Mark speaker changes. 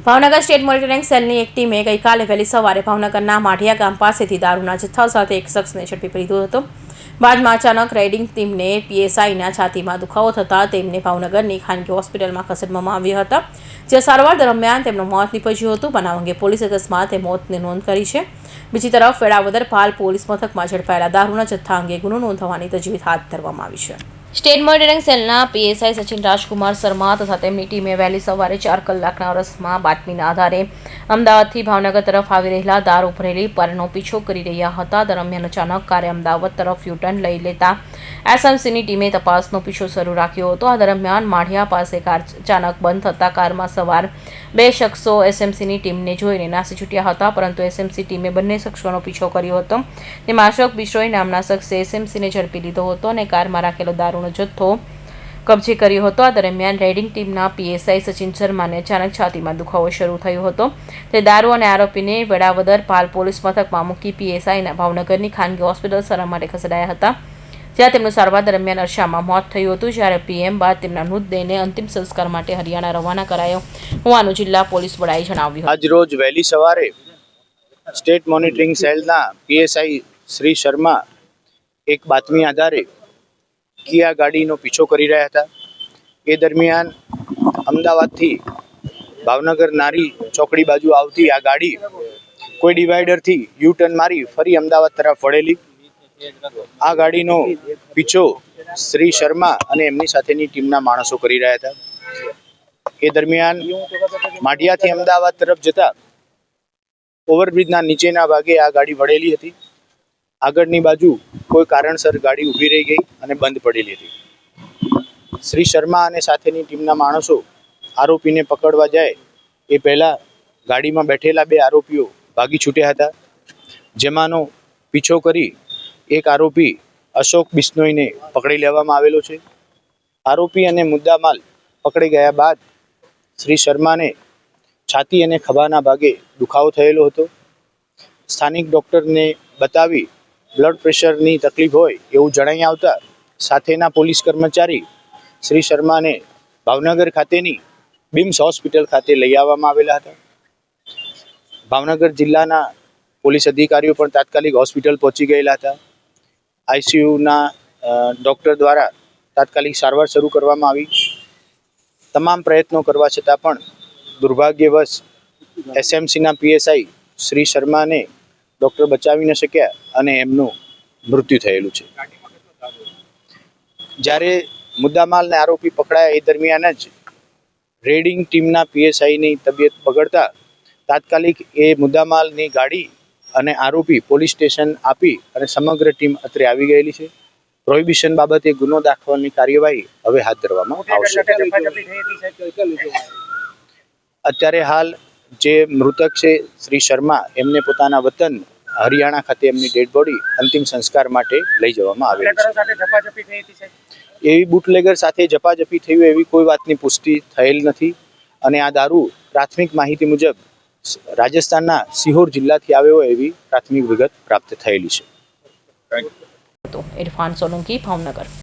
Speaker 1: Bhavnagar state monitoring સેલની એક ટીમે ગઈકાલે વહેલી સવારે ભાવનગરના માઢિયા ગામ પાસેથી દારૂના જથ્થા સાથે એક શખ્સને ઝડપી લીધો હતો. બાદમાં અચાનક રેડિંગ ટીમને પીએસઆઈના છાતીમાં દુખાવો થતાં તેમને ભાવનગરની ખાનગી હોસ્પિટલમાં ખસેડવામાં આવ્યા હતા, જ્યાં સારવાર દરમિયાન તેમનું મોત નીપજ્યું હતું. બનાવ અંગે પોલીસે અકસ્માતે મોતની નોંધ કરી છે. બીજી તરફ વેળાવદર પાલ પોલીસ મથકમાં ઝડપાયેલા દારૂના જથ્થા અંગે ગુનો નોંધવાની તજવીજ હાથ ધરવામાં આવી છે. સ્ટેટ મોનિટરિંગ સેલના પીએસઆઈ સચિન રાજકુમાર શર્મા તથા તેમની ટીમે વહેલી સવારે 4 કલાકના અરસમાં બાતમીના આધારે અમદાવાદથી ભાવનગર તરફ આવી રહેલા દારૂ ભરેલી કારનો પીછો કરી રહ્યા હતા. દરમિયાન અચાનક કારે અમદાવાદ તરફ યુટર્ન લઈ લેતા એસએમસીની ટીમે તપાસનો પીછો શરૂ રાખ્યો હતો. આ દરમિયાન માઢિયા પાસે કાર અચાનક બંધ થતાં કારમાં સવાર 2 શખ્સો એસએમસીની ટીમને જોઈને નાસી છૂટ્યા હતા, પરંતુ એસએમસી ટીમે બંને શખ્સોનો પીછો કર્યો હતો. તેમાં અશોક બિશ્રોઈ નામના શખ્સે એસએમસીને ઝડપી લીધો હતો અને કારમાં રાખેલો દારૂ જથ્થો કબજે કર્યો હતો. આ દરમિયાન રેડિંગ ટીમના પીએસઆઈ સચિન શર્માને અચાનક છાતીમાં દુખાવો શરૂ થયો હતો. તે દારૂ અને આરોપીને વેળાવદર પાલ પોલીસ મથકમાં મૂકી પીએસઆઈના ભાવનગરની ખાનગી હોસ્પિટલ સારવાર માટે ખસેડાયા હતા, જ્યાં તેમનું સારવાર દરમિયાન અરસામાં મોત થયું હતું. જ્યારે પીએમ બાદ તેમના મૃતદેહને અંતિમ સંસ્કાર માટે હરિયાણા રવાના કરાયો હોવાનું જિલ્લા પોલીસ વડાએ જણાવ્યું.
Speaker 2: આજરોજ વહેલી સવારે સ્ટેટ મોનિટરિંગ સેલના પીએસઆઈ શ્રી શર્મા એક બાતમી આધારે કિયા ગાડીનો પીછો કરી રહ્યા હતા. એ દરમિયાન અમદાવાદથી ભાવનગર નારી ચોકડી બાજુ આવતી આ ગાડી કોઈ ડિવાઈડરથી યુ ટર્ન મારી ફરી અમદાવાદ તરફ વળેલી. આ ગાડીનો પીછો શ્રી શર્મા અને એમની સાથેની ટીમના માણસો કરી રહ્યા હતા. એ દરમિયાન માઢિયાથી અમદાવાદ તરફ જતા ઓવરબ્રિજના નીચેના ભાગે આ ગાડી વળેલી હતી. આગળની બાજુ કોઈ કારણસર ગાડી ઊભી રહી ગઈ અને બંધ પડેલી હતી. શ્રી શર્મા અને સાથેની ટીમના માણસો આરોપીને પકડવા જાય એ પહેલાં ગાડીમાં બેઠેલા 2 આરોપીઓ ભાગી છૂટ્યા હતા, જેમાંનો પીછો કરી એક આરોપી અશોક બિશ્નોઈને પકડી લેવામાં આવેલો છે. આરોપી અને મુદ્દામાલ પકડી ગયા બાદ શ્રી શર્માને છાતી અને ખભાના ભાગે દુખાવો થયેલો હતો. સ્થાનિક ડૉક્ટરને બતાવી બ્લડ પ્રેશરની તકલીફ હોય એવું જણાઈ આવતા સાથેના પોલીસ કર્મચારી શ્રી શર્માને ભાવનગર ખાતેની બિમ્સ હોસ્પિટલ ખાતે લઈ આવવામાં આવેલા હતા. ભાવનગર જિલ્લાના પોલીસ અધિકારીઓ પણ તાત્કાલિક હોસ્પિટલ પહોંચી ગયેલા હતા. આઈસીયુના ડૉક્ટર દ્વારા તાત્કાલિક સારવાર શરૂ કરવામાં આવી. તમામ પ્રયત્નો કરવા છતાં પણ દુર્ભાગ્યવશ એસએમસીના પીએસઆઈ શ્રી શર્માને ડૉક્ટર બચાવી ન શક્યા અને એમનું મૃત્યુ થયેલું છે. જ્યારે મુદ્દામાલને આરોપી પકડાયા એ દરમિયાન જ રેડિંગ ટીમના પીએસઆઈની તબિયત બગડતા તાત્કાલિક એ મુદ્દામાલની ગાડી અને આરોપી પોલીસ સ્ટેશન આપી અને સમગ્ર ટીમ અત્રે આવી ગયેલી છે. પ્રોહિબિશન બાબતે ગુનો દાખવવાની કાર્યવાહી હવે હાથ ધરવામાં આવશે. અત્યારે હાલ જે મૃતક છે શ્રી શર્મા, એમને પોતાના વતન હરિયાણા ખાતે એમની ડેડ બોડી અંતિમ સંસ્કાર માટે લઈ જવામાં આવેલી છે. એવી બુટલેગર સાથે ઝપાઝપી થઈ હોય એવી કોઈ વાતની પુષ્ટિ થયેલ નથી અને આ દારૂ પ્રાથમિક માહિતી મુજબ રાજસ્થાનના સિહોર જિલ્લાથી આવ્યો હોય એવી પ્રાથમિક વિગત પ્રાપ્ત થયેલી છે.
Speaker 1: ઇરફાન સોલંકી, ભાવનગર.